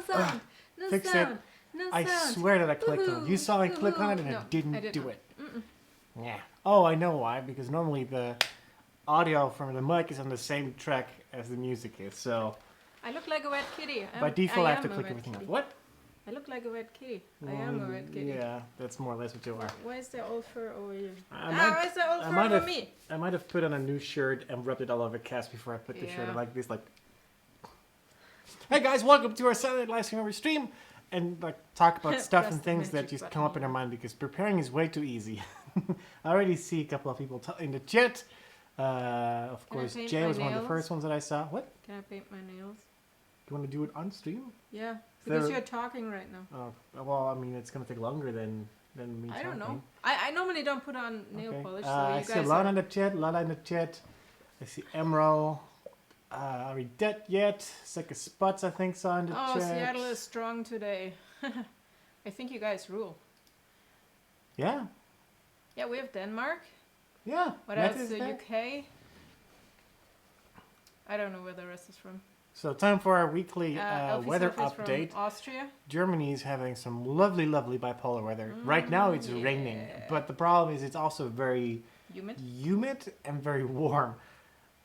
no sound, no fixed sound, it. no I sound. swear that I clicked on it. You saw me click on it and No, I didn't I did do not. it. Yeah. Oh, I know why. Because normally the audio from the mic is on the same track as the music is. So I look like a wet kitty. by default, I have to am a click wet everything kitty. off. What? I look like a wet kitty. I am a wet kitty. Yeah, that's more or less what you are. Why is there all fur over you? Why is there all fur over me? I might have put on a new shirt and rubbed it all over Cass before I put the shirt on like this. Like, hey guys, welcome to our Saturday live stream over stream, and like talk about stuff and things that just come up in our mind because preparing is way too easy. I already see a couple of people in the chat. Of course, Jay was one of the first ones that I saw. What? Can I paint my nails? You want to do it on stream? Yeah, because you're talking right now. Oh, well, I mean, it's gonna take longer than me. I don't know. I normally don't put on nail polish. So I see Lana in the chat. Lana in the chat. I see Emerald. Are we dead yet? Second Spots, I think, saw in the chat. Oh, Seattle is strong today. I think you guys rule. Yeah. Yeah, we have Denmark. Yeah. What else? The UK. I don't know where the rest is from. So time for our weekly weather update. From Austria. Germany is having some lovely, lovely bipolar weather. Right now it's raining, but the problem is it's also very humid and very warm.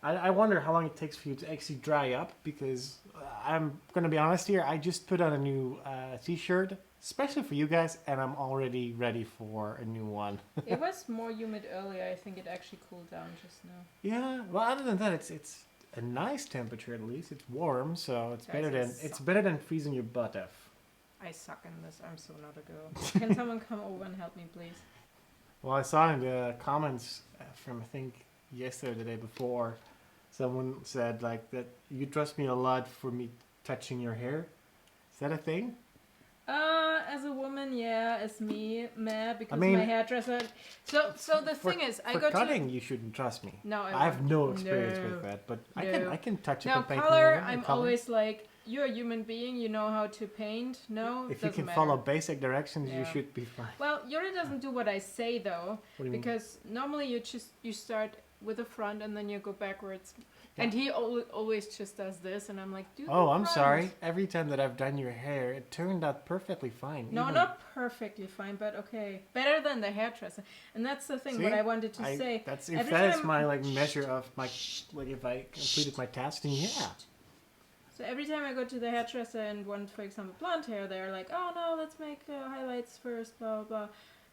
I wonder how long it takes for you to actually dry up because I'm going to be honest here. I just put on a new t-shirt, especially for you guys, and I'm already ready for a new one. It was more humid earlier. I think it actually cooled down just now. Yeah. Well, other than that, it's a nice temperature at least. It's warm, so it's better than freezing your butt off. I suck in this. I'm so not a girl. Can someone come over and help me, please? Well, I saw in the comments from I think yesterday or the day before, someone said like that you trust me a lot for me touching your hair. Is that a thing? As a woman, yeah. As me, meh, because my hairdresser. So the thing is, I go cutting. You shouldn't trust me. No, I have no experience with that, but I can touch it. Now color, I'm always like, you're a human being. You know how to paint. No, if you can follow basic directions, you should be fine. Well, Jurre doesn't do what I say though, because normally you start with the front and then you go backwards. Yeah. And he always just does this, and I'm like, dude. Oh, I'm sorry. Every time that I've done your hair, it turned out perfectly fine. No, not perfectly fine, but okay, better than the hairdresser. And that's the thing. What I wanted to say. That's if that is my measure of my if I completed my task, then yeah. So every time I go to the hairdresser and want, for example, blonde hair, they're like, oh no, let's make highlights first, blah blah blah.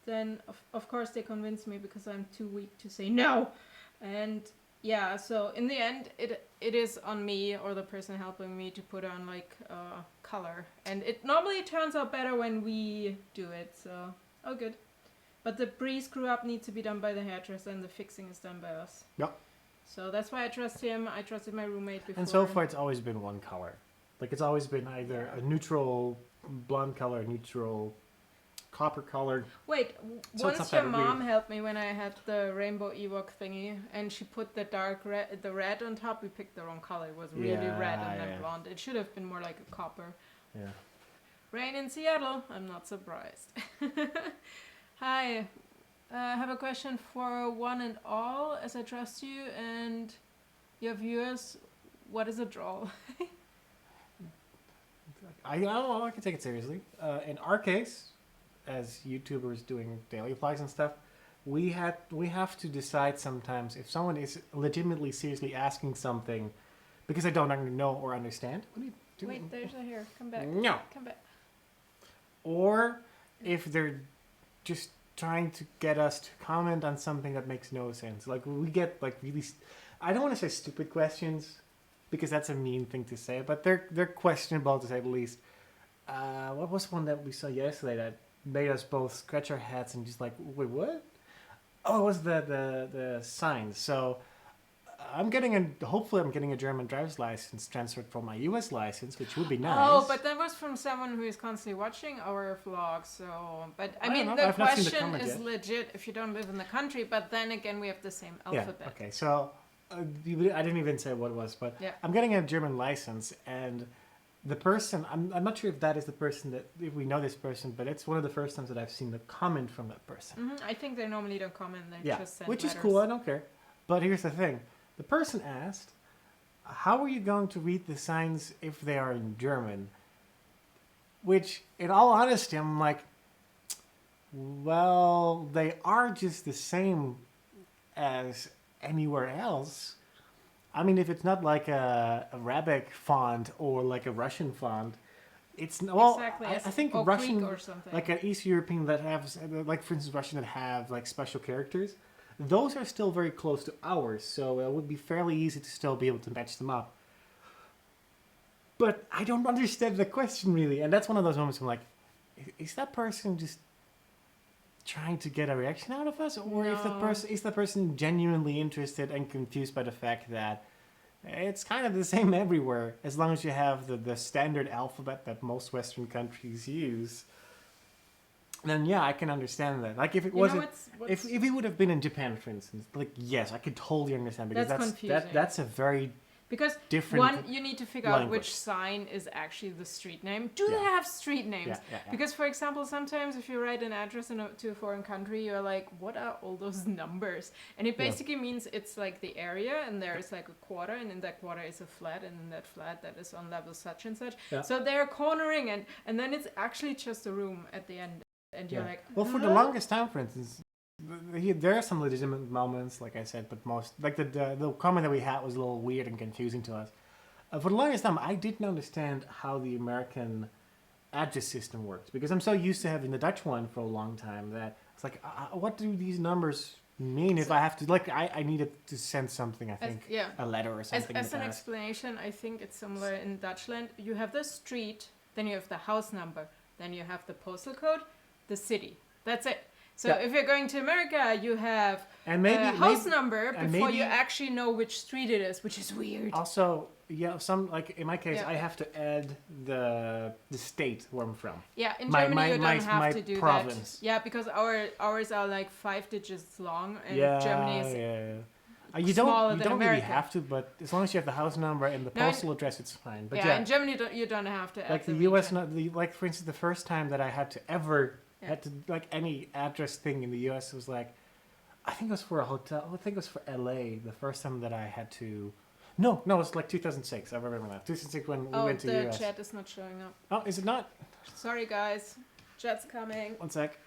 Then of course they convince me because I'm too weak to say no, and. Yeah, so in the end, it is on me or the person helping me to put on like color, and it normally turns out better when we do it. So good, but the pre-screw up needs to be done by the hairdresser, and the fixing is done by us. Yep. So that's why I trust him. I trusted my roommate before. And so far, it's always been one color. Like it's always been either a neutral blonde color, neutral copper colored. Wait, once your mom helped me when I had the rainbow Ewok thingy, and she put the red on top. We picked the wrong color. It was really red and then blonde. It should have been more like a copper. Yeah. Rain in Seattle. I'm not surprised. Hi, I have a question for one and all. As I trust you and your viewers, what is a drawl? I can take it seriously. In our case, as YouTubers doing daily vlogs and stuff, we have to decide sometimes if someone is legitimately seriously asking something because I don't know or understand. What are you doing? Wait, there's a hair. Come back. No. Come back. Or if they're just trying to get us to comment on something that makes no sense. Like we get like really, I don't want to say stupid questions because that's a mean thing to say, but they're questionable to say the least. What was one that we saw yesterday that made us both scratch our heads and just like, wait, what? Oh, it was the signs. So hopefully I'm getting a German driver's license transferred from my US license, which would be nice. Oh, but that was from someone who is constantly watching our vlog. So, but I mean, the question is legit if you don't live in the country, but then again, we have the same alphabet. Yeah, okay, so I didn't even say what it was, but I'm getting a German license, and the person, I'm not sure if that is the person if we know this person, but it's one of the first times that I've seen the comment from that person. Mm-hmm. I think they normally don't comment, they just send which letters. Is cool, I don't care. But here's the thing. The person asked, how are you going to read the signs if they are in German? Which, in all honesty, I'm like, well, they are just the same as anywhere else. I mean, if it's not like a Arabic font or like a Russian font, it's well. Exactly. I think or Russian, Greek or something. like an East European that have, like for instance, Russian that have like special characters, those are still very close to ours. So it would be fairly easy to still be able to match them up. But I don't understand the question really, and that's one of those moments I'm like, is that person just trying to get a reaction out of us, or if the No. person is the person genuinely interested and confused by the fact that it's kind of the same everywhere, as long as you have the standard alphabet that most Western countries use. Then yeah, I can understand that. Like if it You know wasn't, what's if it would have been in Japan, for instance, like yes, I could totally understand because That's confusing. that's a very because different one, you need to figure out language. which sign is actually the street name. Do Yeah. they have street names? Yeah. Because, for example, sometimes if you write an address to a foreign country, you're like, what are all those numbers? And it Yeah. basically means it's like the area, and there is like a quarter, and in that quarter is a flat, and in that flat that is on level such and such. Yeah. So they're cornering, and then it's actually just a room at the end. And you're like, well, for the longest time, for instance, there are some legitimate moments, like I said, but most like the comment that we had was a little weird and confusing to us. For the longest time, I didn't understand how the American address system works because I'm so used to having the Dutch one for a long time that it's like, what do these numbers mean if I have to like I needed to send something? I think a letter or something. As in an the past. explanation, I think it's similar in Dutchland. You have the street, then you have the house number, then you have the postal code, the city. That's it. So Yeah. if you're going to America, you have And maybe a house maybe- number and before maybe- you actually know which street it is, which is weird. Also, yeah, some like in my case, Yeah. I have to add the state where I'm from. Yeah, in My- Germany my- you don't my- have my to do province. that. Yeah, because ours are like 5 digits long, and Yeah, Germany is You smaller don't than really America. have to, but as long as you have the house number and the No, in- postal address, it's fine. But in Germany you don't have to add like the region. U.S. Like for instance, the first time that I had to ever Yeah. had to like any address thing in the U.S. was like, I think it was for a hotel. I think it was for L.A. The first time that I had to. No, it was like 2006. I remember that 2006 when we went to the the U.S. chat is not showing up. Oh, is it not? Sorry guys, chat's coming. One sec.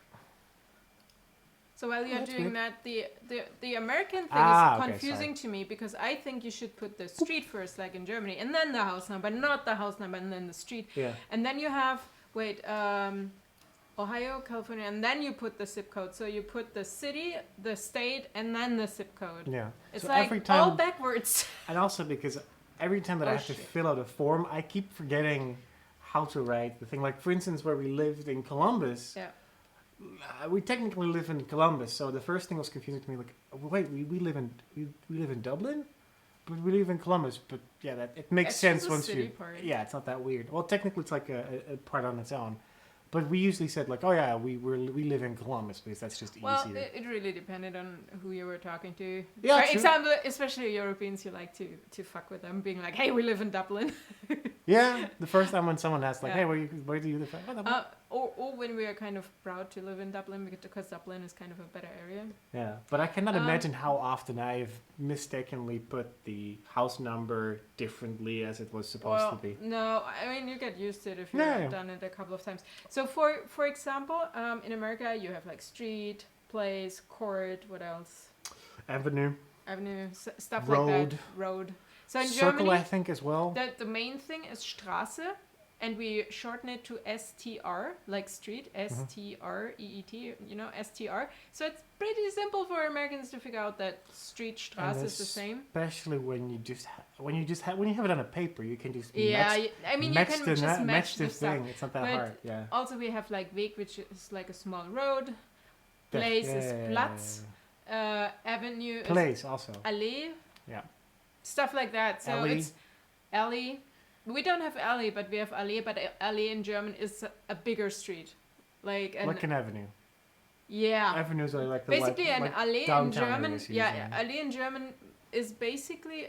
So while you're that's doing weird. that, the American thing Ah, is okay, confusing to me because I think you should put the street first, like in Germany, and then the house number, not the house number and then the street. Yeah. And then you have, Ohio, California, and then you put the zip code. So you put the city, the state, and then the zip code. Yeah. It's So like every time, all backwards. and also because every time that I Oh, have to shit. fill out a form, I keep forgetting how to write the thing. Like for instance, where we lived in Columbus. Yeah. We technically live in Columbus, so the first thing was confusing to me. Like, wait, we live in we live in Dublin, but we live in Columbus. But yeah, that it makes It's sense just a once city you. part. Yeah, it's not that weird. Well, technically, it's like a part on its own. But we usually said like, oh yeah, we live in Columbus because that's just Well, easier. it really depended on who you were talking to. Yeah, For true. example, especially Europeans, you like to fuck with them, being like, "Hey, we live in Dublin." Yeah, the first time when someone asked like, Yeah. hey, where do you live? Oh, Dublin. Or when we are kind of proud to live in Dublin because Dublin is kind of a better area. Yeah, but I cannot Um, imagine how often I've mistakenly put the house number differently as it was supposed to be. No, I mean you get used to it if you've Yeah. done it a couple of times. So for example, in America you have like street, place, court, what else? Avenue, Avenue, stuff Road. like that. Road. So in circle, Germany, I think as well. the main thing is Straße, and we shorten it to STR, like street, STREET, STR. So it's pretty simple for Americans to figure out that street, Straße is the same. Especially when you when you have it on a paper, you can just Yeah, match, I mean you match can the just match match the the stuff. thing. It's not that But hard. Yeah. Also we have like Weg, which is like a small road. Def- Place yeah, is yeah, yeah, Platz. Avenue is Place also. Allee. Yeah. Stuff like that. So Alley. it's alley. We don't have alley, but we have allee. But alley in German is a bigger street, like Like an avenue. yeah. Avenues are like the Basically, like, an like alley in downtown German. areas Yeah, usually. alley in German is basically.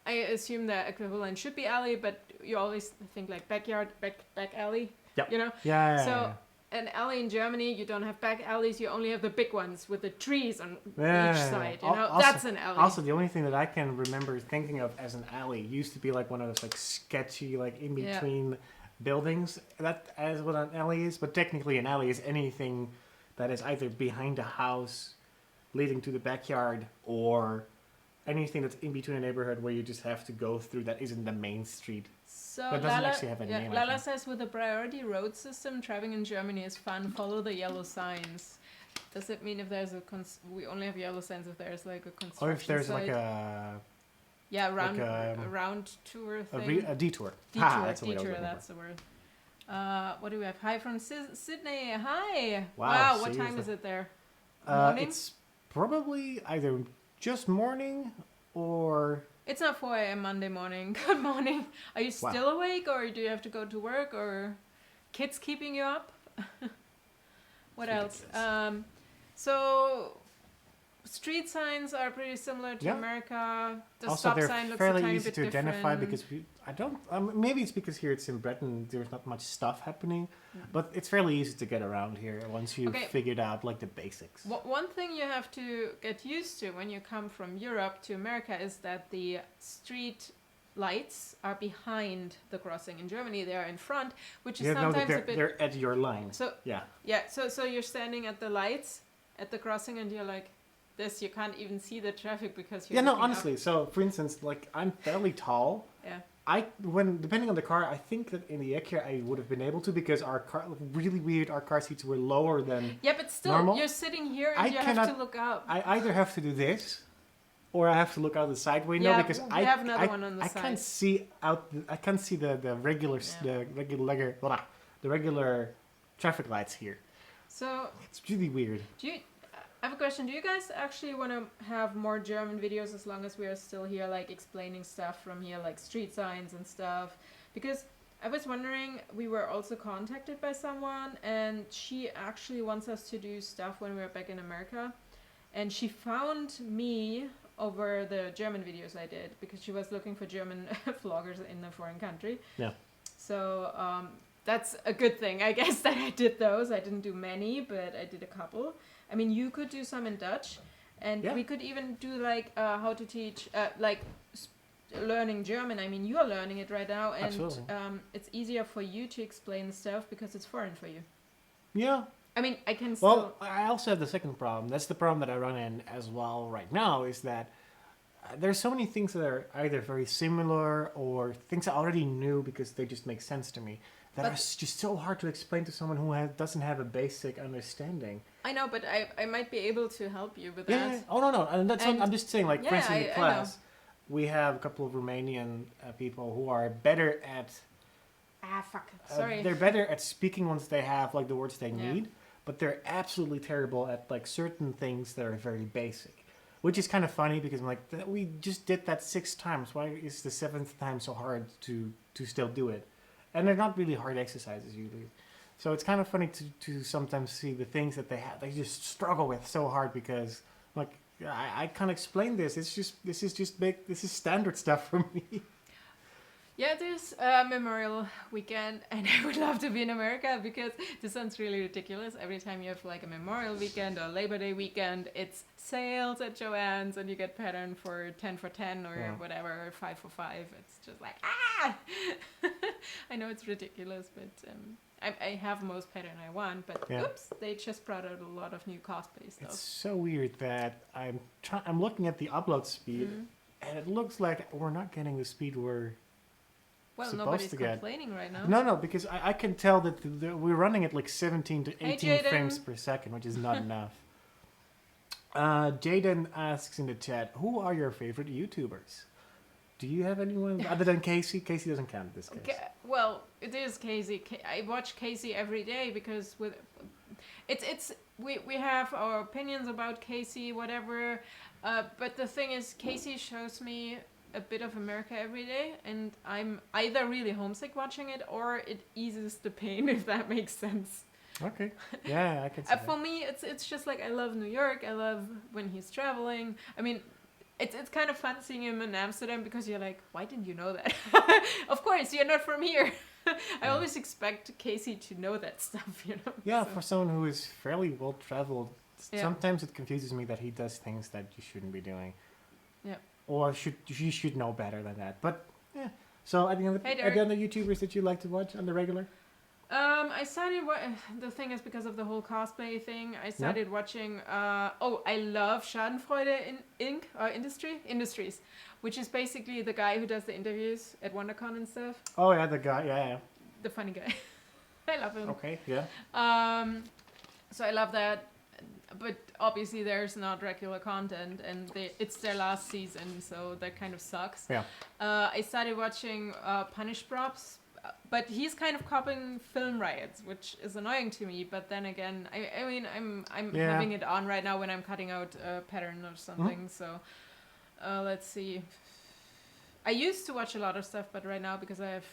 I assume the equivalent should be alley, but you always think like backyard, back alley. Yep. You know. Yeah. yeah, So yeah. an alley in Germany, you don't have back alleys. You only have the big ones with the trees on Yeah, each yeah, yeah. side. You Al- know, also- that's an alley. Also, the only thing that I can remember thinking of as an alley used to be like one of those like sketchy, like in Yeah. between buildings. That as what an alley is, but technically an alley is anything that is either behind a house, leading to the backyard, or anything that's in between a neighborhood where you just have to go through that isn't the main street. So That doesn't actually have a name, I Lala think. says with a priority road system, driving in Germany is fun. Follow the yellow signs. Does it mean if there's we only have yellow signs if there's like a construction Or if there's site? like a round tour thing. a detour. Detour, That's the word I was looking that's the word. What do we have? Hi from Sydney. Hi. Wow, What time seriously. is it there? for. Morning? It's probably either just morning or It's not 4 a.m. Monday morning. Good morning. Are you still awake, or do you have to go to work, or kids keeping you up? What else? ridiculous. So street signs are pretty similar to Yeah. America. The also stop they're sign looks a fairly tiny easy bit to identify different. because I don't. Maybe it's because here it's in Bretten. There's not much stuff happening, but it's fairly easy to get around here once you've Okay. figured out like the basics. One thing you have to get used to when you come from Europe to America is that the street lights are behind the crossing. In Germany, they are in front, which is You know that sometimes a bit. they're at your line. So Yeah. yeah, so you're standing at the lights at the crossing, and you're like this. You can't even see the traffic because you're. Yeah. No. looking up. Honestly. So for instance, like I'm fairly tall. Yeah. When depending on the car, I think that in the Acura I would have been able to because our car really weird. Our car seats were lower than. Yeah, but still, Normal? you're sitting here and I you have cannot- to look up. I either have to do this, or I have to look out the side window Yeah, because we have another one on the I side. can't see out. I can't see the regular the regular traffic lights here. So, It's really weird. I have a question. Do you guys actually want to have more German videos as long as we are still here, like explaining stuff from here, like street signs and stuff? Because I was wondering, we were also contacted by someone, and she actually wants us to do stuff when we're back in America. And she found me over the German videos I did because she was looking for German vloggers in a foreign country. Yeah. So that's a good thing, I guess, that I did those. I didn't do many, but I did a couple. I mean, you could do some in Dutch, and Yeah. we could even do like how to teach learning German. I mean, you are learning it right now, and Absolutely. it's easier for you to explain stuff because it's foreign for you. Yeah. I mean, I can still. Well, I also have the second problem. That's the problem that I run in as well right now. Is that there's so many things that are either very similar or things I already knew because they just make sense to me. That But- are just so hard to explain to someone who doesn't have a basic understanding. I know, but I might be able to help you with Yeah. that. Yeah. Oh no. And that's And- I'm just saying. Like for yeah, instance, in I class, we have a couple of Romanian people who are better at. Fuck. Sorry. They're better at speaking once they have like the words they Yeah. need, but they're absolutely terrible at like certain things that are very basic, which is kind of funny because I'm like, we just did that 6 times. Why is the 7th time so hard to still do it? And they're not really hard exercises usually. So it's kind of funny to sometimes see the things that they just struggle with so hard because like I can't explain this. This is standard stuff for me. Yeah, there's Memorial Weekend, and I would love to be in America because this sounds really ridiculous. Every time you have like a Memorial Weekend or Labor Day weekend, it's sales at Joann's, and you get pattern for 10 for 10 or Yeah. whatever, 5 for 5. It's just like, I know it's ridiculous, but I have most pattern I want, but Yeah. oops, they just brought out a lot of new cosplay stuff. It's so weird that I'm looking at the upload speed, Mhm. and it looks like we're not getting the speed we're Well, supposed nobody's to get. complaining right now. No, because I can tell that we're running at like 17 to Hey, 18 Jaden. frames per second, which is not enough. Jaden asks in the chat, who are your favorite YouTubers? Do you have anyone other than Casey? Casey doesn't count in this case. Okay, well, it is Casey. I watch Casey every day because we have our opinions about Casey, whatever. But the thing is, Casey shows me a bit of America every day, and I'm either really homesick watching it or it eases the pain, if that makes sense. Okay. Yeah, I can see For me, it's just like I love New York. I love when he's traveling. I mean, it's kind of fun seeing him in Amsterdam because you're like, why didn't you know that? Of course, you're not from here. I Yeah. always expect Casey to know that stuff, you know? Yeah, So- for someone who is fairly well traveled, Yeah. sometimes it confuses me that he does things that you shouldn't be doing. Yeah. Or you should know better than that. But yeah, So, are there Hey, other YouTubers that you like to watch on the regular? I started the thing is because of the whole cosplay thing. I started watching. I love Schadenfreude Industries, which is basically the guy who does the interviews at WonderCon and stuff. Oh yeah, the guy. Yeah. The funny guy. I love him. Okay. Yeah. So I love that, but obviously there's not regular content, and it's their last season, so that kind of sucks. Yeah. I started watching Punish Props. But he's kind of copying Film Riots, which is annoying to me. But then again, I mean, I'm having it on right now when I'm cutting out a pattern or something. So let's see. I used to watch a lot of stuff, but right now because I have,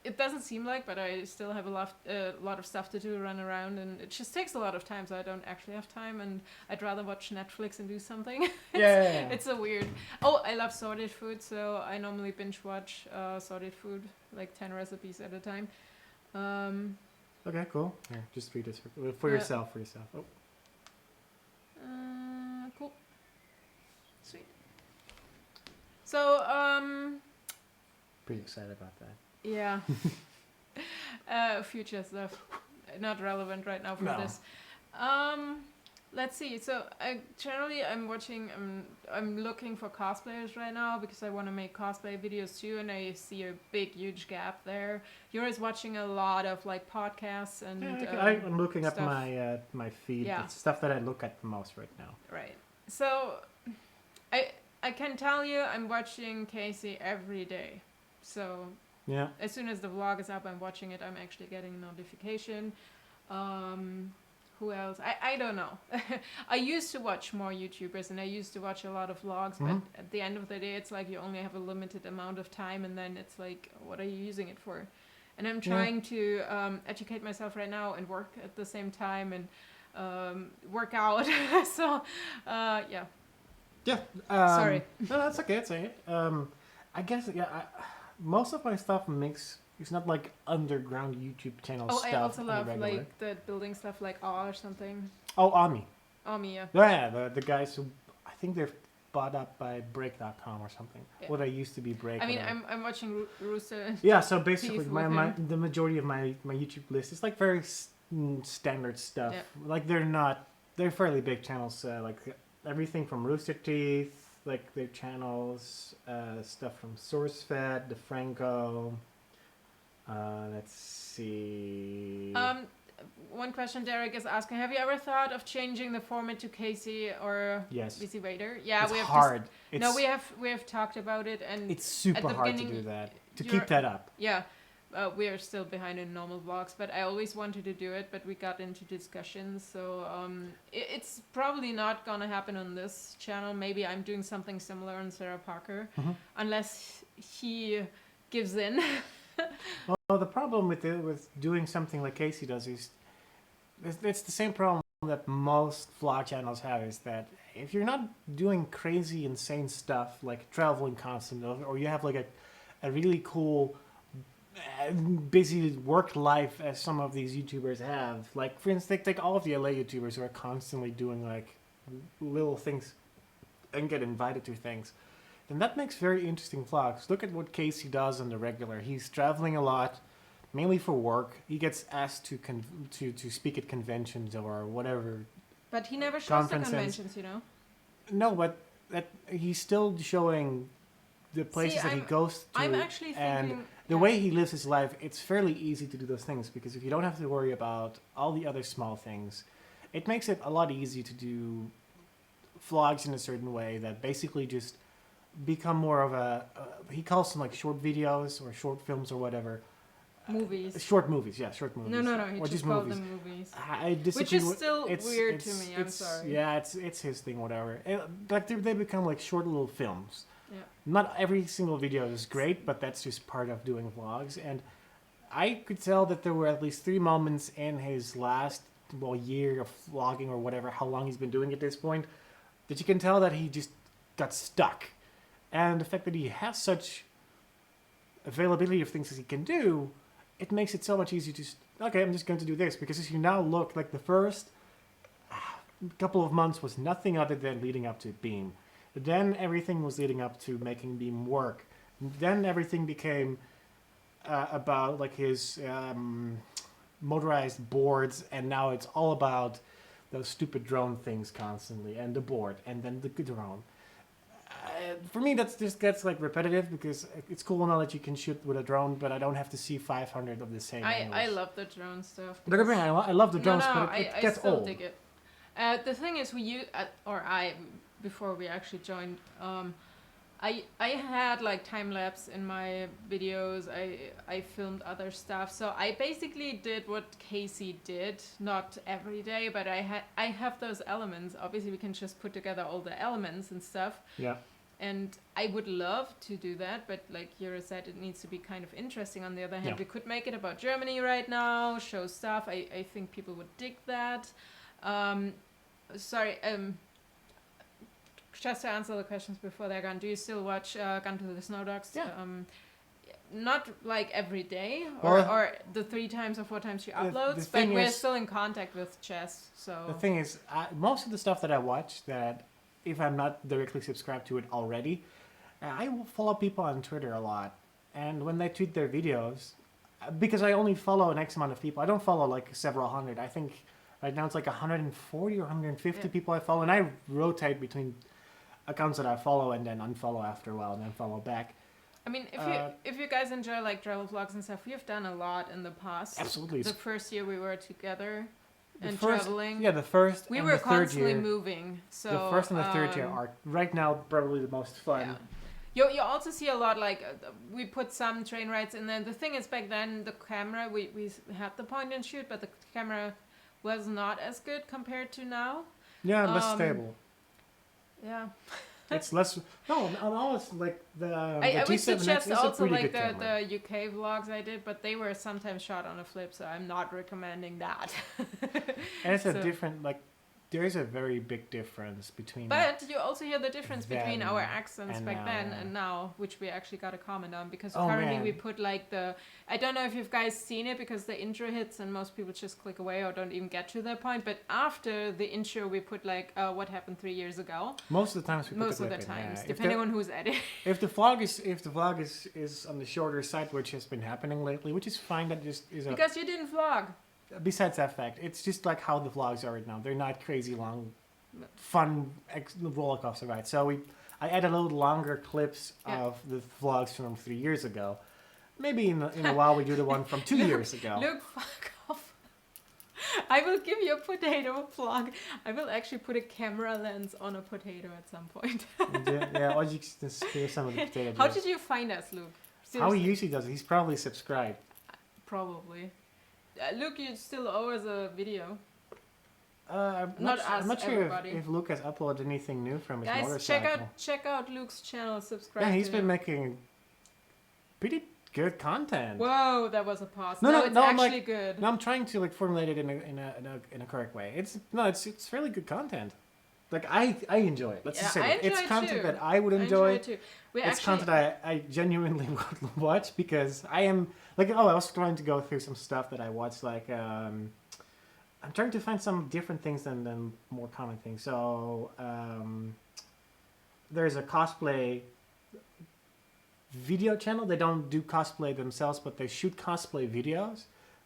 it doesn't seem like, but I still have a lot of stuff to do, run around, and it just takes a lot of time. So I don't actually have time, and I'd rather watch Netflix and do something. It's a weird. Oh, I love sorted food, so I normally binge watch sorted food, like 10 recipes at a time. Okay, cool. Here, just read this for yourself. Oh. Cool. Sweet. So Pretty excited about that. yeah. Future stuff, not relevant right now for this. Let's see. So I'm looking for cosplayers right now because I want to make cosplay videos too, and I see a huge gap there. Jurre is watching a lot of like podcasts and. I'm looking stuff. up my feed. Yeah. It's stuff that I look at the most right now. Right. So, I can tell you I'm watching Casey every day. So. Yeah. As soon as the vlog is up, I'm watching it. I'm actually getting a notification. Who else? I don't know. I used to watch more YouTubers and I used to watch a lot of vlogs, but at the end of the day, it's like you only have a limited amount of time, and then it's like, what are you using it for? And I'm trying to educate myself right now and work at the same time and work out. So, yeah. Yeah. Sorry. No, that's okay. It's okay. I guess most of my stuff it's not like underground YouTube channel stuff. I also love regular. like the building stuff like Awe or something. Oh, Ami. Ami, yeah. Yeah, the guys who I think they're bought up by Break.com or something. Yeah. What I used to be Break. I mean, I'm watching Rooster. Yeah, so basically, Teeth the majority of my YouTube list is like very standard stuff. Yeah. Like they're fairly big channels. Like everything from Rooster Teeth, like their channels, stuff from SourceFed, DeFranco. Let's see. One question Derek is asking: have you ever thought of changing the format to Casey or Busy Waiter? Yeah, it's we have hard. we have talked about it, and it's super hard to do that. To keep that up. Yeah, we are still behind in normal vlogs, but I always wanted to do it, but we got into discussions, so it's probably not gonna happen on this channel. Maybe I'm doing something similar on Sarah Parker, unless he gives in. Well, the problem with doing something like Casey does is it's the same problem that most vlog channels have, is that if you're not doing crazy, insane stuff like traveling constantly, or you have like a really cool, busy work life as some of these YouTubers have, like for instance, take all of the LA YouTubers who are constantly doing like little things and get invited to things. And that makes very interesting vlogs. Look at what Casey does on the regular. He's traveling a lot, mainly for work. He gets asked to speak at conventions or whatever. But he never shows the conventions, you know? No, but he's still showing the places that he goes to. I'm actually thinking... And the way he lives his life, it's fairly easy to do those things, because if you don't have to worry about all the other small things, it makes it a lot easier to do vlogs in a certain way that basically just become more of he calls them like short videos or short films or whatever. Movies. Short movies, yeah, short movies. No, he just called them movies. I disagree. Which is still weird to me, I'm sorry. Yeah, it's his thing, whatever. Like they become like short little films. Yeah. Not every single video is great, but that's just part of doing vlogs. And I could tell that there were at least 3 moments in his last year of vlogging or whatever, how long he's been doing at this point, that you can tell that he just got stuck. And the fact that he has such availability of things as he can do, it makes it so much easier to okay, I'm just going to do this. Because as you now look, like the first couple of months was nothing other than leading up to Beam. Then everything was leading up to making Beam work. Then everything became about like his motorized boards, and now it's all about those stupid drone things constantly, and the board, and then the drone. For me, that's just gets like repetitive because it's cool now that you can shoot with a drone, but I don't have to see 500 of the same. I love the drone stuff. Don't get me wrong, I love the drones, no, but it I gets still old. dig it. The thing is, before we actually joined, I had like time lapse in my videos. I filmed other stuff, so I basically did what Casey did, not every day, but I have those elements. Obviously, we can just put together all the elements and stuff. Yeah. And I would love to do that, but like Jurre said, it needs to be kind of interesting. On the other hand, we could make it about Germany right now, show stuff. I think people would dig that. Just to answer the questions before they're gone, do you still watch Gun to the Snow Dogs? Yeah. Not like every day Well, or the 3 times or 4 times she uploads, but we're still in contact with Chess. So the thing is, most of the stuff that I watch, that if I'm not directly subscribed to it already, I will follow people on Twitter a lot, and when they tweet their videos, because I only follow an X amount of people, I don't follow like several hundred. I think right now it's like 140 or 150 people I follow, and I rotate between accounts that I follow and then unfollow after a while and then follow back. I mean, if you guys enjoy like travel vlogs and stuff, we've done a lot in the past. Absolutely. The first year we were together and first, traveling. Yeah, the first we and were the third constantly year. moving. So The first and the third year are right now probably the most fun. Yeah. You also see a lot like we put some train rides in there. The thing is, back then the camera we had the point and shoot, but the camera was not as good compared to now. Yeah, less stable. Yeah. It's less. No, I'm always like the I would G7X suggest is a also pretty like good camera. the UK vlogs I did, but they were sometimes shot on a flip, so I'm not recommending that. And it's a different, like, there is a very big difference between. But you also hear the difference between then our accents and back now, then yeah. and now, which we actually got a comment on, because Oh, currently man. we put like I don't know if you've guys seen it, because the intro hits and most people just click away or don't even get to their point, but after the intro we put like what happened 3 years ago. Most of the times we put Most the of the clip in, times, yeah. depending on who's editing. If the vlog is on the shorter side, which has been happening lately, which is fine, that just is a. Because you didn't vlog. Besides that fact, it's just like how the vlogs are right now. They're not crazy long, fun roller coaster rides. So I add a little longer clips of the vlogs from 3 years ago. Maybe in a while we do the one from 2 years ago. Look, fuck off. I will give you a potato vlog. I will actually put a camera lens on a potato at some point. Yeah, or you just hear some of the potato How jokes. did you find us, Luke? How Seriously. he usually does it. He's probably subscribed. Probably. Luke, you still owe us a video. I'm Not I'm us, not sure everybody. if Luke has uploaded anything new from his Guys, motorcycle. check out Luke's channel. Subscribe. Yeah, he's to been him. making pretty good content. Whoa, that was a pause. No, it's I'm actually like, good. No, I'm trying to like formulate it in a correct way. It's fairly good content. Like I enjoy it. Let's just say I that. It's enjoy it content too. that I would I enjoy. it too. It's content I genuinely would watch, because I am like, I was trying to go through some stuff that I watched, like I'm trying to find some different things than more common things. So there's a cosplay video channel. They don't do cosplay themselves, but they shoot cosplay videos.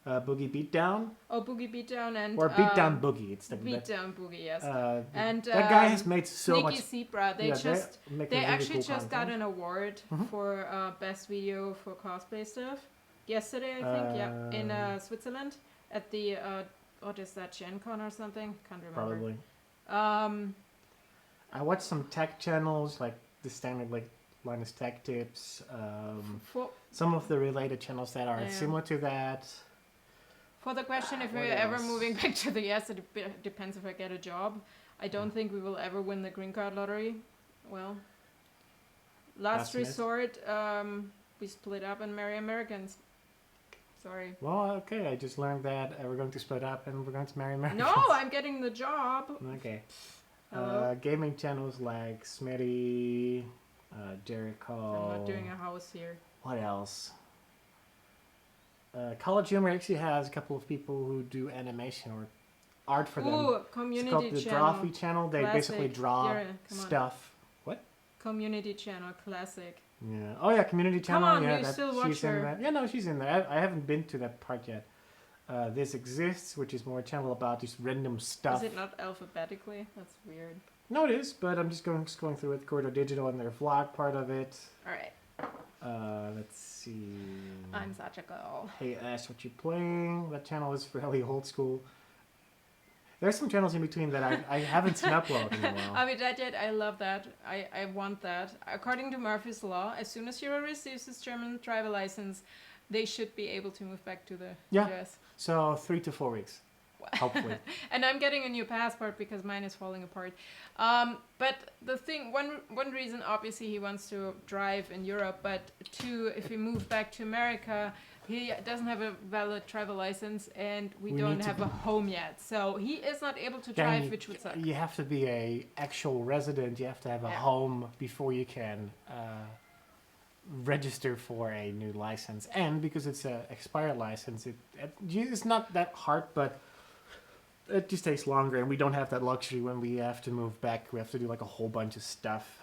Boogie Beatdown. Oh, Boogie Beatdown and Or Beatdown Boogie. It's the Beatdown Boogie, yes. and And that guy has made so Sneaky much. Zebra. They make they really actually cool just got content. an award Mhm. for best video for cosplay stuff yesterday, I think. Yeah, in Switzerland at the what is that, Gen Con or something? Can't remember. Probably. I watched some tech channels, like the standard, like Linus Tech Tips. Some of the related channels that are similar to that. For the question, if What we're ever else? moving back to the US, it depends if I get a job. I don't think we will ever win the green card lottery. Well, last Pessimist. resort, we split up and marry Americans. Sorry. Well, okay, I just learned that we're going to split up and we're going to marry Americans. No, I'm getting the job. Okay. Hello? Gaming channels like Smitty, Jericho. I'm not doing a house here. What else? College Humor actually has a couple of people who do animation or art for them. Ooh, It's community called the channel. Drawfee channel. They Classic. basically draw Jurre, come on. stuff. What? Community channel, classic. Yeah. Oh yeah, community channel. on, yeah, you still she's watch in her. that. Yeah, no, she's in there. I haven't been to that part yet. This exists, which is more a channel about just random stuff. Is it not alphabetically? That's weird. No, it is, but I'm just going through it. Corridor Digital and their vlog part of it. All right. Let's see. I'm such a girl. Hey Ash, what you playing? That channel is fairly old school. There's some channels in between that I haven't seen upload in a while. I mean, I love that. I want that. According to Murphy's Law, as soon as Jurre receives his German driver license, they should be able to move back to the US. So 3 to 4 weeks, hopefully. And I'm getting a new passport because mine is falling apart. But the thing, one reason, obviously, he wants to drive in Europe, but two, if he moved back to America, he doesn't have a valid travel license, and we don't have a home yet. So he is not able to drive, which would suck. You have to be a actual resident. You have to have a home before you can register for a new license. And because it's an expired license, it's not that hard, but it just takes longer. And we don't have that luxury when we have to move back. We have to do like a whole bunch of stuff.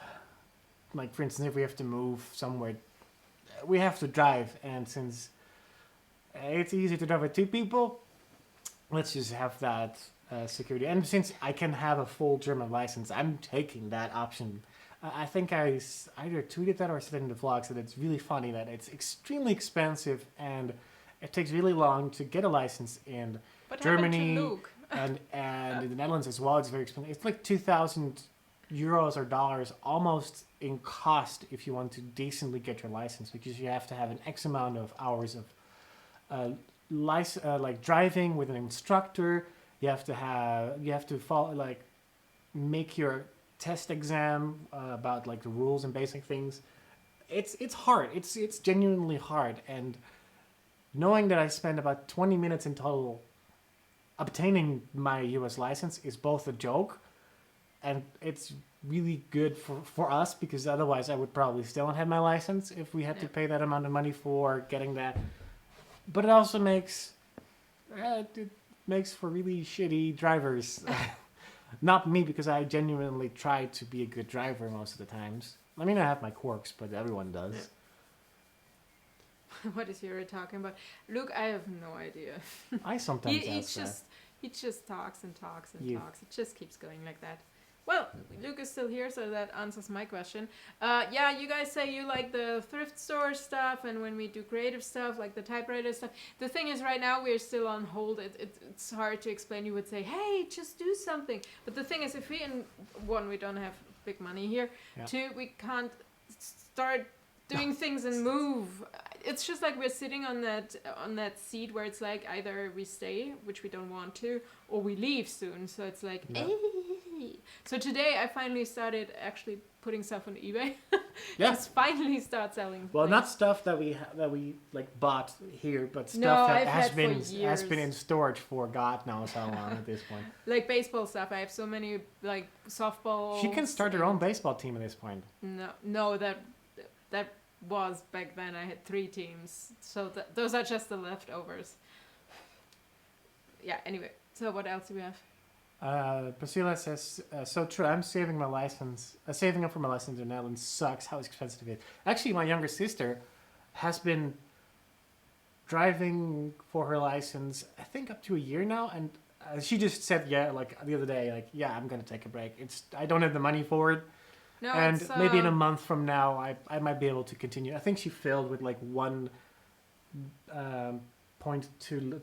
Like, for instance, if we have to move somewhere, we have to drive. And since it's easy to drive with 2 people, let's just have that security. And since I can have a full German license, I'm taking that option. I think I either tweeted that or said it in the vlogs that it's really funny that it's extremely expensive and it takes really long to get a license in Germany and in the Netherlands as well. It's very expensive. It's like 2,000 euros or dollars almost in cost if you want to decently get your license, because you have to have an X amount of hours of like driving with an instructor. You have to follow, like, make your test exam about like the rules and basic things. It's hard. It's genuinely hard. And knowing that I spent about 20 minutes in total obtaining my US license is both a joke, and it's really good for us, because otherwise I would probably still not have my license if we had to pay that amount of money for getting that. But it also makes for really shitty drivers. Not me, because I genuinely try to be a good driver most of the times. I mean, I have my quirks, but everyone does. Yeah. What is Jurre talking about? Luke, I have no idea. I sometimes he just talks and talks and talks. It just keeps going like that. Well, Luke is still here, so that answers my question. Yeah, you guys say you like the thrift store stuff, and when we do creative stuff, like the typewriter stuff. The thing is, right now, we're still on hold. It's hard to explain. You would say, hey, just do something. But the thing is, if we don't have big money here. Yeah. 2, we can't start doing things and move. It's just like we're sitting on that seat where it's like either we stay, which we don't want to, or we leave soon. So it's like, So today I finally started actually putting stuff on eBay. Just finally start selling. Well, things. Not stuff that we like bought here, but stuff that has been in storage for God knows how long at this point. Like baseball stuff. I have so many, like, softball. She can start her own baseball team at this point. No, that was back then. I had 3 teams, so those are just the leftovers. Yeah. Anyway, so what else do we have? Priscilla says, so true, I'm saving my license. Saving up for my license in the Netherlands sucks. How expensive it is. Actually, my younger sister has been driving for her license, I think up to a year now, and she just said, like the other day, like, I'm going to take a break. I don't have the money for it. No, and maybe in a month from now, I might be able to continue. I think she failed with like 1 point too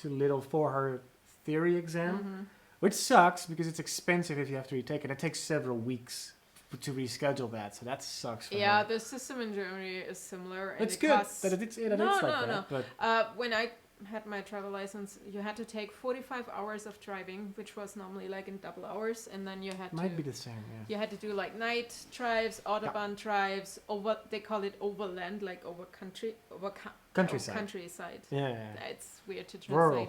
little for her theory exam. Mm-hmm. Which sucks because it's expensive if you have to retake it. It takes several weeks to reschedule that, so that sucks for her. The system in Germany is similar. And it's good that it's like that. But when I had my travel license, you had to take 45 hours of driving, which was normally like in double hours, and then you had Might be the same, yeah. You had to do like night drives, autobahn drives, they call it overland, like over countryside. Countryside. Yeah. It's weird to translate.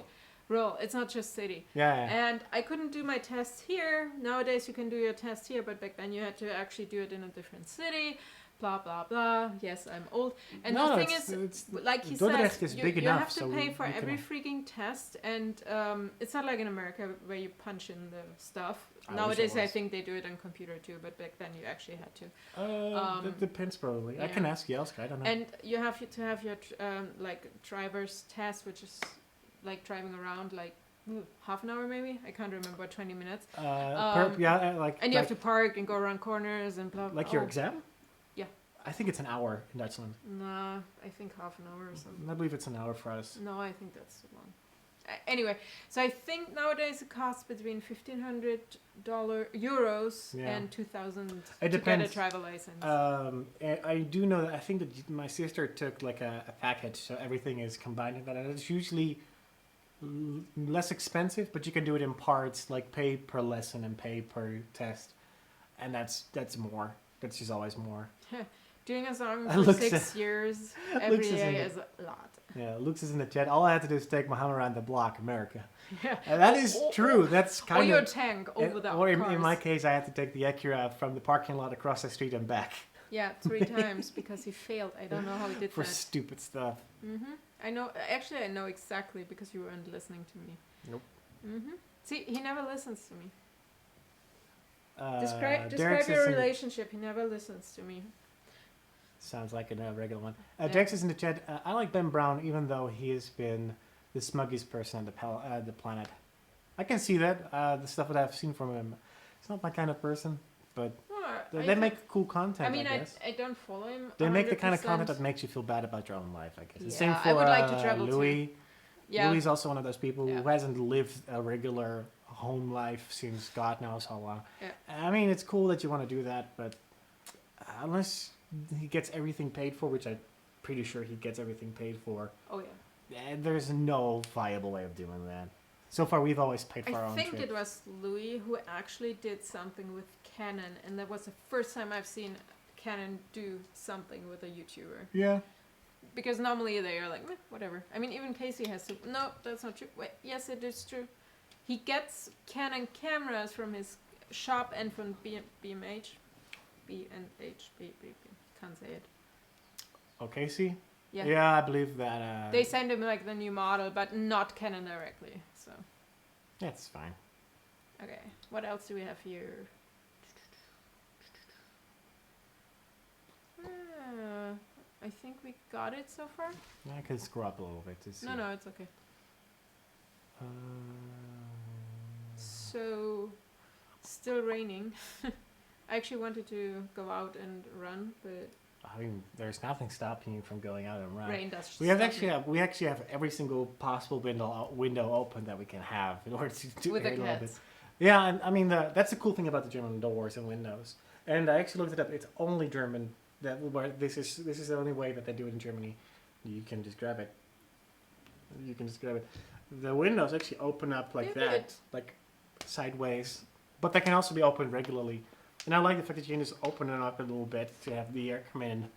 Rural. It's not just city. Yeah. And I couldn't do my test here. Nowadays you can do your test here, but back then you had to actually do it in a different city. blah blah blah. Yes, I'm old. And No, the thing it's- is, it's- like he Dordrecht says, is big you enough, have to so pay for you every can- freaking test, and it's not like in America where you punch in the stuff. I wish it Nowadays, I was. think they do it on computer too, but back then you actually had to. That depends probably. I yeah. can ask Jelska, I don't know. And you have to have your like driver's test, which is like driving around like half an hour maybe. I can't remember, 20 minutes. Like And you have to park and go around corners and blah. like your exam? Yeah. I think it's an hour in Dutchland. Nah, I think half an hour or something. I believe it's an hour for us. No, I think that's too long. Anyway, so I think nowadays it costs between €1,500 Yeah. and 2,000 It to depends. get a driver license. And I do know that I think that my sister took like a package, so everything is combined in that, and it's usually less expensive, but you can do it in parts, like pay per lesson and pay per test, and that's more. That's just always more. Doing a song It for looks 6 years every looks as day in is a lot. Yeah, Luke's is in the chat. All I had to do is take my hammer around the block, America. Yeah. And that is true. That's Or kind your of. tank over the Or in cars. my case, I had to take the Acura from the parking lot across the street and back Yeah, 3 times because he failed. I don't know how he did for that. stupid stuff. I know. Actually, I know exactly because you weren't listening to me. Nope. See, he never listens to me. Derek Describe says your in the- relationship. He never listens to me. Sounds like a regular one. Yeah. Derek says in the chat, I like Ben Brown even though he has been the smuggiest person on the planet. I can see that. The stuff that I've seen from him, he's not my kind of person, but they make cool content. I mean, I guess. I don't follow him. They make the kind of 100%. content that makes you feel bad about your own life, I guess. The Yeah, same for I would like to travel Louis. too. Yeah. Louis is also one of those people Yeah. who hasn't lived a regular home life since God knows how long. Yeah. I mean, it's cool that you want to do that, but unless he gets everything paid for, which I'm pretty sure he gets everything paid for, Oh yeah. there's no viable way of doing that. So far, we've always paid for our I own think trip. it was Louis who actually did something with Canon, and that was the first time I've seen Canon do something with a YouTuber. Yeah. Because normally they are like, meh, whatever. I mean, even Casey has to. No, that's not true. Wait, yes, it is true. He gets Canon cameras from his shop and from BMH. Can't say it. Okay, see? Yeah. Yeah, I believe that. They send him like the new model, but not Canon directly. So, That's fine. okay. What else do we have here? I think we got it so far. I can scroll up a little bit to see. No, it's okay. Uh, So, still raining. I actually wanted to go out and run, but I mean, there's nothing stopping you from going out and running. rain does. We have stop me. actually have every single possible window open that we can have in order to with air the it a little bit. cats. Yeah, and I mean that's the cool thing about the German doors and windows. And I actually looked it up. It's only German where this is the only way that they do it in Germany. You can just grab it. You can just grab it. The windows actually open up like Yeah, that, like sideways, but they can also be opened regularly. And I like the fact that you can just open it up a little bit to have the air come in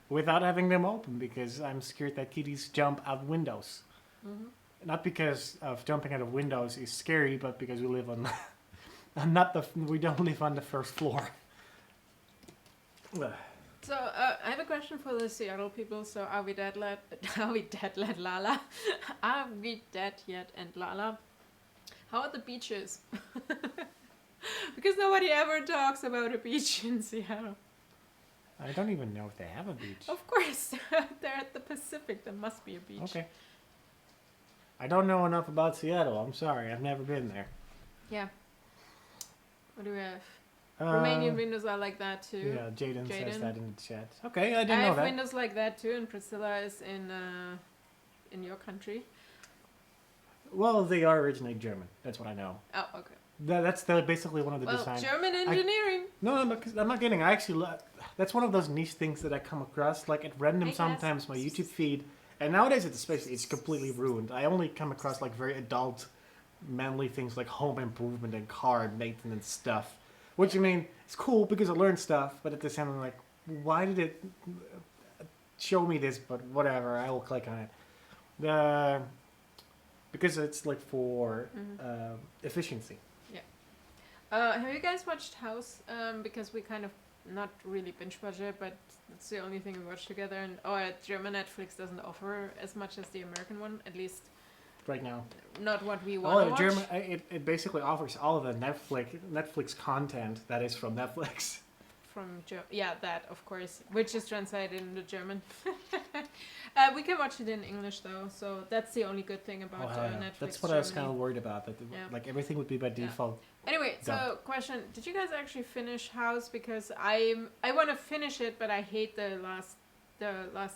without having them open, because I'm scared that kitties jump out windows. Mm-hmm. Not because of jumping out of windows is scary, but because we live on we don't live on the first floor. So I have a question for the Seattle people. So are we dead yet? Are we dead yet, Lala? Are we dead yet? And Lala, how are the beaches? Because nobody ever talks about a beach in Seattle. I don't even know if they have a beach. Of course, they're at the Pacific. There must be a beach. Okay. I don't know enough about Seattle. I'm sorry. I've never been there. Yeah. What do we have? Romanian windows are like that too. Yeah, Jaden says Jaden. that in the chat. Okay, I I didn't know have that. windows like that too, and Priscilla is in your country. Well, they are originally German. That's what I know. Oh, okay. That's basically one of the Well, designs. German engineering. No, I'm not kidding. I actually that's one of those niche things that I come across like at random I guess. sometimes my YouTube feed, and nowadays it's completely ruined. I only come across like very adult, manly things like home improvement and car maintenance stuff, which I mean it's cool because I learn stuff, but at the same time I'm like, why did it show me this? But whatever, I will click on it. Because it's like for efficiency. Have you guys watched House? Because we kind of not really binge watch it, but it's the only thing we watch together. And German Netflix doesn't offer as much as the American one, at least right now. not what we want to watch. German, it basically offers all of the Netflix content that is from Netflix. That of course, which is translated into German. We can watch it in English though, so that's the only good thing about Netflix. That's what I was kind of worried about. That like everything would be by default. Anyway, so question: did you guys actually finish House? Because I want to finish it, but I hate the last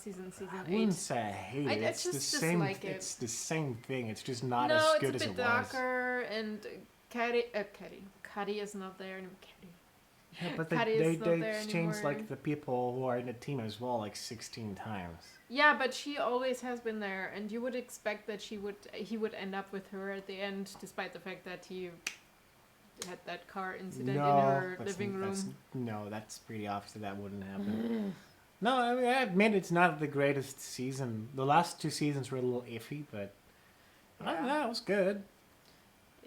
season, season 8. I wouldn't say I hate it. It's the same. It's the same thing. It's just not as good as it was. No, it's a bit darker, and Cuddy is not there anymore. Yeah, but they changed like the people who are in the team as well, like 16 times. Yeah, but she always has been there, and you would expect that he would end up with her at the end, despite the fact that he had that car incident in her living room. That's pretty obvious that wouldn't happen. No, I mean, I admit it's not the greatest season. The last 2 seasons were a little iffy, but it was good.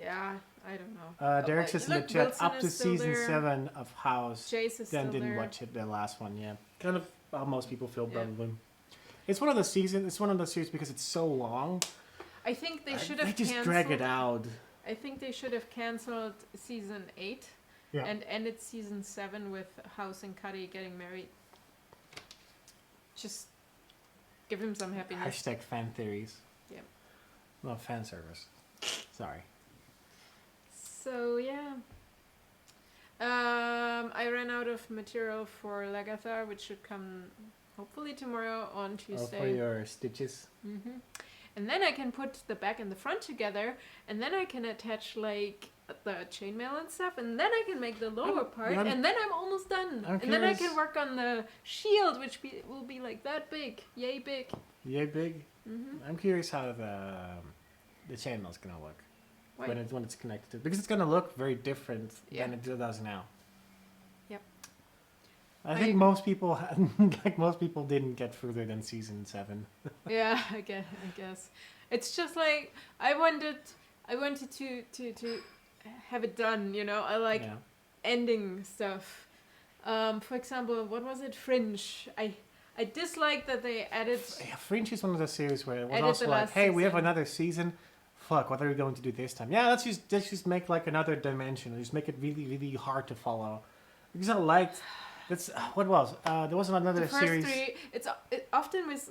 Yeah, I don't know. Derek says in the chat, Wilson up to season 7 of House. Chase is then didn't watch it, the last one, Kind of how most people feel, probably. It's one of the series because it's so long. I think they should have They just drag it out. I think they should have cancelled season 8 and ended season 7 with House and Cuddy getting married. Just give him some happiness. # fan theories. Yeah. No, fan service. Sorry. So, yeah. I ran out of material for Lagatha, which should come hopefully tomorrow on Tuesday. For your stitches. Mm-hmm. And then I can put the back and the front together, and then I can attach like the chainmail and stuff, and then I can make the lower part, and then I'm almost done. And then I can work on the shield, which will be like that big. Yay big. Yay big? Mm-hmm. I'm curious how the chainmail's going to look. Why? When it's connected to it. Because it's going to look very different than it does now. Yep. I think most people didn't get further than season 7. Yeah, I guess. It's just like I wanted to have it done, you know. I like ending stuff. For example, what was it? Fringe. I dislike that they added. Yeah, Fringe is one of those series where it was also like, hey, we have another season. Fuck, what are we going to do this time? Yeah, let's just make like another dimension. Just make it really, really hard to follow. Because I liked. That's what was. There was another series. It often with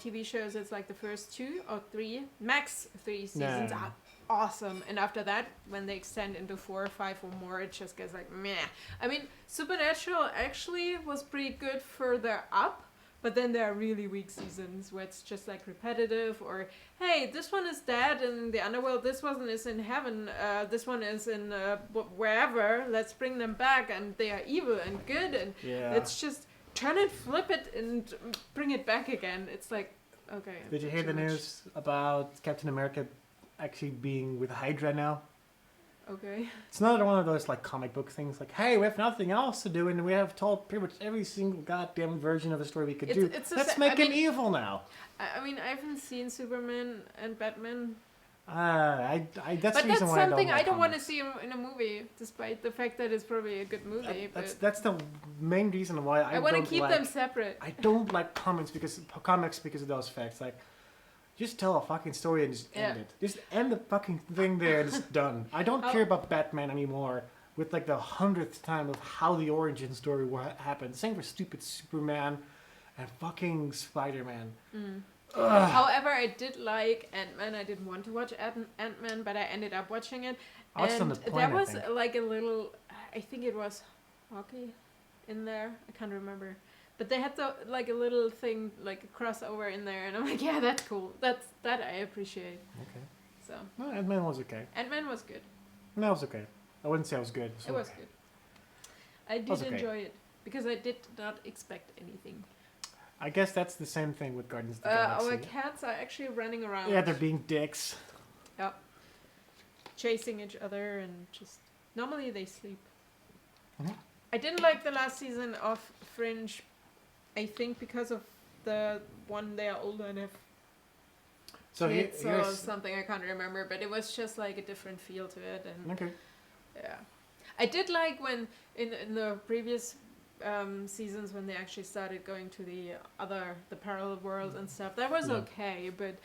TV shows. It's like the first 2 or 3, max 3 seasons are awesome, and after that, when they extend into 4 or 5 or more, it just gets like meh. I mean, Supernatural actually was pretty good further up, but then there are really weak seasons where it's just like repetitive, or hey, this one is dead in the underworld, this one is in heaven, this one is in wherever, let's bring them back, and they are evil and good, and let's just turn and flip it and bring it back again. It's like, okay. Did you hear the news about Captain America actually being with Hydra now? Okay. It's not one of those like comic book things like, hey, we have nothing else to do and we have told pretty much every single goddamn version of a story we could do. Let's make him evil now. I mean, I haven't seen Superman and Batman. That's the reason why something I don't want to see in a movie, despite the fact that it's probably a good movie. That's the main reason why I want to keep them separate. I don't like comics because of those facts. Like, just tell a fucking story and just end it. Just end the fucking thing there and it's done. I don't care about Batman anymore with like the 100th time of how the origin story happened. Same for stupid Superman and fucking Spider-Man. Mm. However, I did like Ant-Man. I didn't want to watch Ant-Man, but I ended up watching it. And there was like a little, I think it was hockey in there. I can't remember. But they had like a little thing, like a crossover in there, and I'm like, yeah, that's cool. That I appreciate. Okay. So. No, Ant-Man was okay. Ant-Man was good. No, it was okay. I wouldn't say it was good. It was good. I did enjoy it because I did not expect anything. I guess that's the same thing with Guardians of the Galaxy. Our cats are actually running around. Yeah, they're being dicks. Yep. Chasing each other and just... Normally they sleep. Mm-hmm. I didn't like the last season of Fringe, I think because of the one they are older and have kids or something, I can't remember, but it was just like a different feel to it. And okay. Yeah. I did like when in the previous seasons when they actually started going to the parallel world and stuff. That was okay, but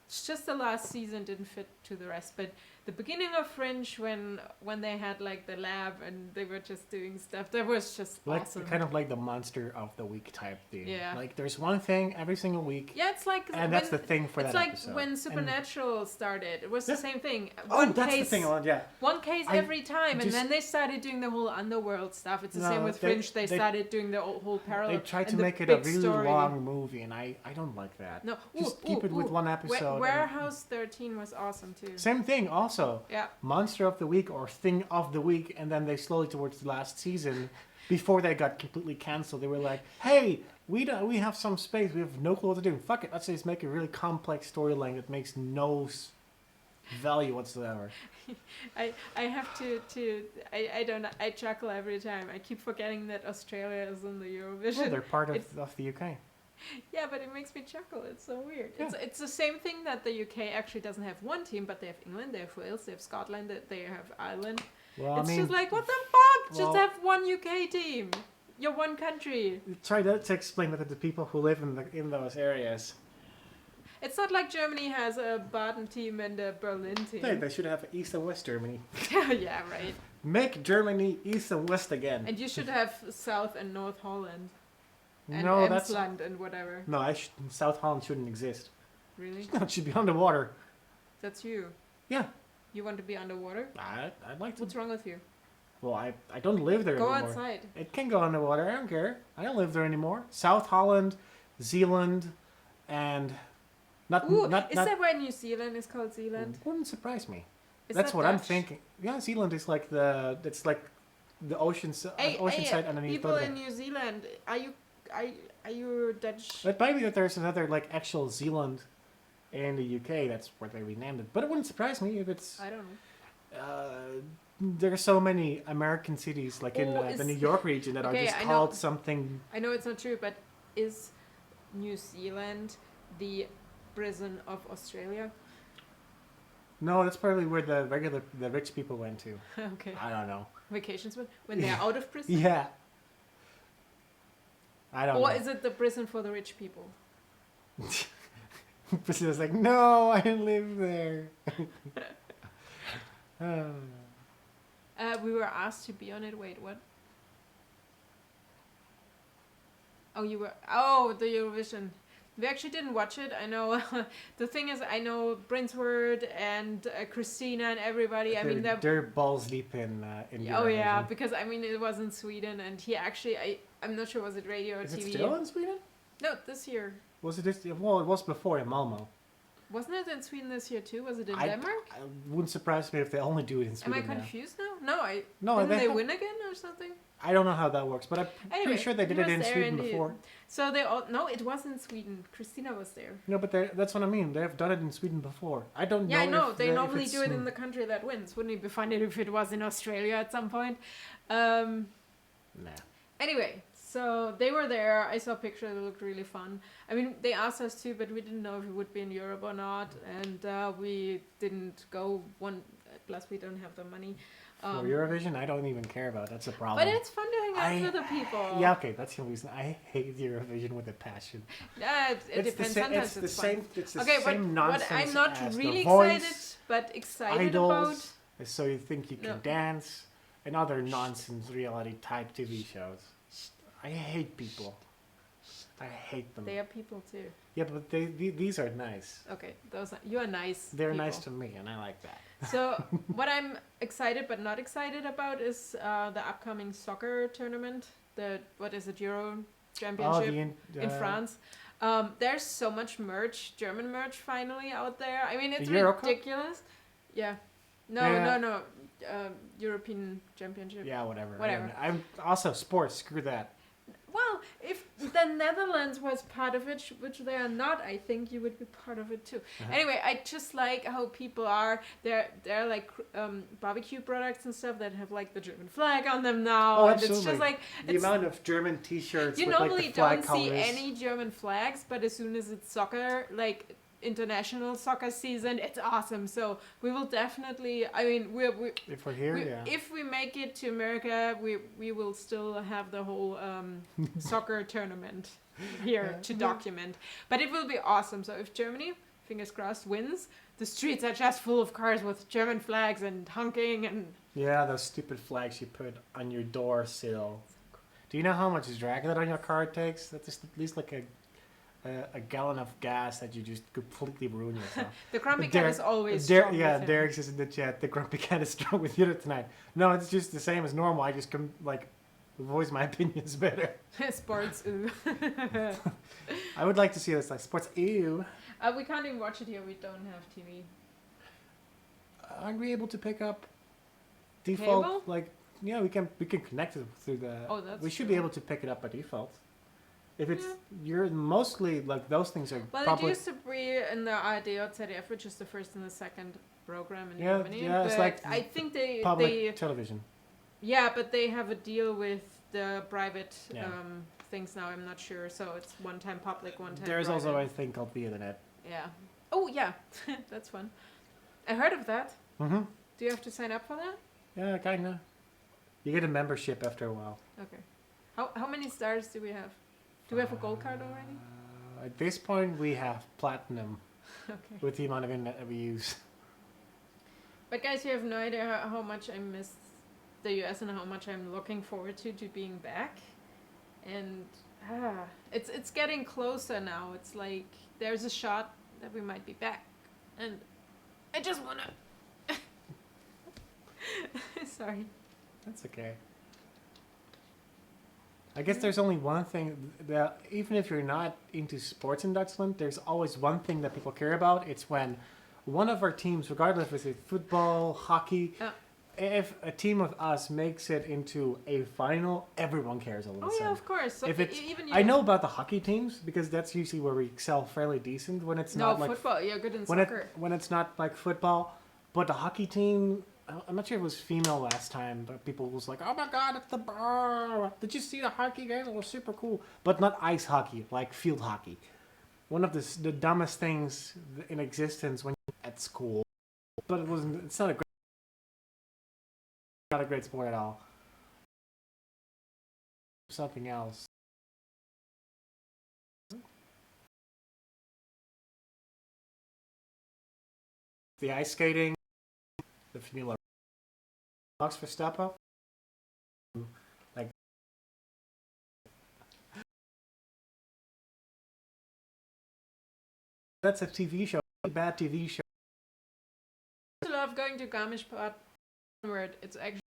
it's just the last season didn't fit to the rest. But the beginning of Fringe, when they had like the lab and they were just doing stuff, that was just like awesome. kind of like the monster of the week type thing. Yeah. Like there's one thing every single week. Yeah, it's like and that's the thing for that episode. It's like when Supernatural started. It was the same thing. That's the thing. Yeah. One case every time, and then they started doing the whole underworld stuff. It's the same with Fringe. They started doing the whole parallel. They tried to make it a really long movie, and I don't like that. No, just keep it with one episode. Warehouse 13 was awesome too. Same thing, also. Yeah. Monster of the week or thing of the week, and then they slowly towards the last season, before they got completely cancelled, they were like, "Hey, we have some space. We have no clue what to do. Fuck it. Let's just make a really complex storyline that makes no value whatsoever." I have to I don't know, I chuckle every time. I keep forgetting that Australia is in the Eurovision. Well, they're part of the UK. Yeah, but it makes me chuckle. It's so weird. Yeah. It's the same thing that the UK actually doesn't have one team, but they have England, they have Wales, they have Scotland, they have Ireland. Well, it's just like, what the fuck? Just have one UK team. You're one country. Try to explain that to the people who live in those areas. It's not like Germany has a Baden team and a Berlin team. They should have East and West Germany. Yeah, right. Make Germany East and West again. And you should have South and North Holland. And no, Emsland and whatever. No, South Holland shouldn't exist. Really? No, it should be underwater. That's you. Yeah. You want to be underwater? I'd like to. What's wrong with you? Well, I don't live there anymore. Go outside. It can go underwater. I don't care. I don't live there anymore. South Holland, Zealand, and is that why New Zealand is called Zealand? Wouldn't surprise me. That's what I'm thinking. Yeah, Zealand is like the ocean side underneath. People in New Zealand, are you Dutch? It might be that there's another like actual Zealand in the UK. That's where they renamed it. But it wouldn't surprise me if it's. I don't know. There are so many American cities like in the New York region that are just called something. I know it's not true, but is New Zealand the prison of Australia? No, that's probably where the rich people went to. Okay. I don't know. Vacations when they're out of prison? Yeah. I don't know. Or is it the prison for the rich people? Priscilla's like, no, I live there. We were asked to be on it. Wait, what? Oh, you were. Oh, the Eurovision. We actually didn't watch it. I know. The thing is, I know Brinsword and Christina and everybody. I mean, they're balls deep in Eurovision. Oh yeah, because I mean, it was in Sweden, and he actually. I'm not sure, was it radio or is TV? Is it still in Sweden? No, this year. Was it this year? Well, it was before in Malmo. Wasn't it in Sweden this year too? Was it in Denmark? It wouldn't surprise me if they only do it in Sweden. Am I confused now? No, didn't they win again or something? I don't know how that works, but I'm pretty sure they did it in Sweden before. So no, it was in Sweden. Christina was there. No, but that's what I mean. They have done it in Sweden before. I don't know. Yeah, I know. They normally do it in the country that wins. Wouldn't it be funny if it was in Australia at some point? Nah. Anyway, so they were there. I saw pictures. It looked really fun. I mean, they asked us to, but we didn't know if it would be in Europe or not, and we didn't go. Plus, we don't have the money. For Eurovision, I don't even care about. That's a problem. But it's fun to hang out with the people. Yeah, okay, that's the reason. I hate Eurovision with a passion. It depends. Sometimes it's fun. It's the same nonsense. What I'm not as really The Voice, excited, but excited Idols, about. So you think you can dance, and other nonsense reality type TV shows. I hate people. I hate them. They are people too. Yeah, but these are nice. Okay, you are nice. They're people. nice to me, and I like that. So what I'm excited but not excited about is the upcoming soccer tournament. What is it, Euro Championship in France. There's so much merch, German merch, finally out there. I mean, it's ridiculous. Yeah. No. European Championship. Yeah, whatever. I'm also sports. Screw that. Well, if the Netherlands was part of it, which they are not, I think you would be part of it too. Uh-huh. Anyway, I just like how people are. They're like barbecue products and stuff that have like the German flag on them now. Oh, and absolutely. It's just like the amount of German T-shirts. You with, normally like, the flag don't colors. see any German flags, but as soon as it's soccer, like international soccer season. It's awesome. So we will definitely. I mean, If we're here, yeah. if we make it to America, we will still have the whole soccer tournament here to document. But it will be awesome. So if Germany, fingers crossed, wins, the streets are just full of cars with German flags and honking and. Yeah, those stupid flags you put on your door sill. Do you know how much Dracula on your car takes? That's just at least like a gallon of gas that you just completely ruin yourself. The grumpy cat is always strong. Yeah, Derek says in the chat, the grumpy cat is strong with you tonight. No, it's just the same as normal. I just voice my opinions better. Sports, ooh. I would like to see this like sports, ew. We can't even watch it here. We don't have TV. Aren't we able to pick up default? Cable? Like, yeah, we can connect it through the. Oh, that's we should true. be able to pick it up by default. If it's you're mostly like those things are. Well, probably, it used to be in the ARD or ZDF, which is the first and the second program in yeah, Germany. yeah, but it's like I think they public television. Yeah, but they have a deal with the private Yeah. things now. I'm not sure. So it's one time public, one time. There's private. also a thing called the internet. Yeah. Oh yeah, that's fun. I heard of that. Mm-hmm. Do you have to sign up for that? Yeah, kinda. You get a membership after a while. Okay. How many stars do we have? Do we have a gold card already? At this point, we have platinum Okay. with the amount of internet that we use. But guys, you have no idea how much I miss the US and how much I'm looking forward to being back. And it's getting closer now. It's like there's a shot that we might be back. And I just wanna sorry. That's okay. I guess there's only one thing that even if you're not into sports in Dutchland, there's always one thing that people care about. It's when one of our teams, regardless if it's football, hockey, if a team of us makes it into a final, everyone cares all of a sudden. Oh yeah, of course. So If it's, even you. I know about the hockey teams because that's usually where we excel fairly decent when it's not like football. You're good in when soccer. when it's not like football, but the hockey team. I'm not sure if it was female last time, but people was like, "Oh my God, it's the bar! Did you see the hockey game? It was super cool." But not ice hockey, like field hockey. One of the dumbest things in existence when you're at school. But it wasn't. It's not a great sport at all. Something else. The ice skating, the Formula Max Verstappen, like that's a TV show, a bad TV show. I love going to Garmisch-Partenkirchen where it's actually.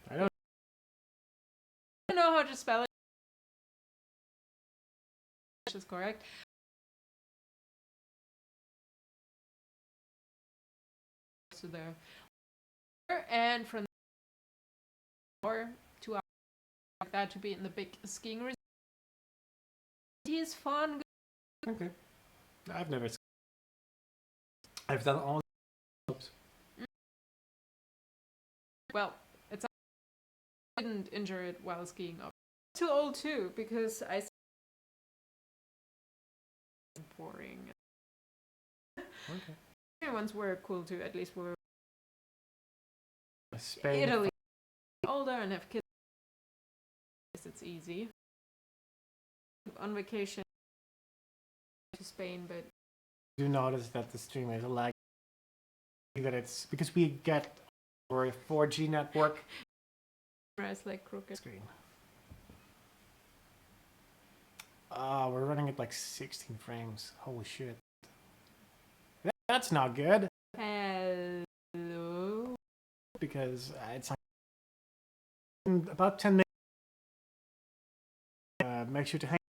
I don't know how to spell it. Which is correct. So there, and from or 2 hours like that to be in the big skiing resort. It is fun. Okay, I've never. I've done all. Oops. Well, it's. I didn't injure it while skiing. Too old too because I. Boring. Okay. The ones were cool too. At least we were. Spain. Italy. Older and have kids. It's easy. On vacation to Spain, but. Do notice that the stream is lag. That it's because we get our 4G network. It's like crooked. Screen. We're running at like 16 frames. Holy shit. That's not good. Hello. Because it's like in about 10 minutes. Make sure to hang